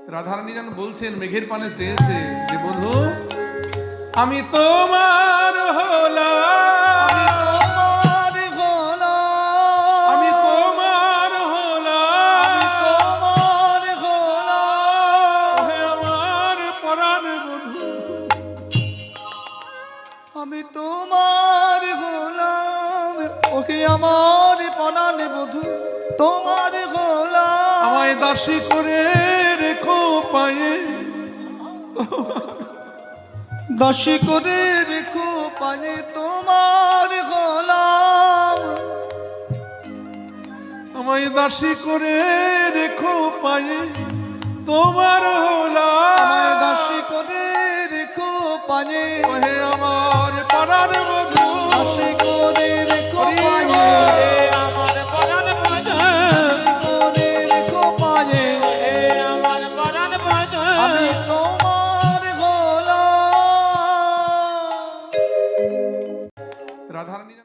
রাধারানী যেন বলছেন, মেঘের পানে চেয়েছে যে বন্ধু আমি তোমার হলাম, আমি তোমার হলাম, হে আমার পরাণ বন্ধু, আমি তোমার গোলাম, ওকে আমার পরাণ বধূ তোমার গোলাম। আমায় দাসী করে রেখো পায়ে, দাসী করে রেখো পায়ে তোমার গোলাম। আমায় দাসী করে রেখো পায়ে তোমার হলাম, আমায় দাসী করে রেখো পায়ে, হে আমার পরাণ বন্ধু, দাসী করে রেখো পায়ে, আমার পরাণ বধূ, দাসী করে রেখো পায়ে, আমার পরাণ বধূ, আমি তোমার গোলাম। রাধারানী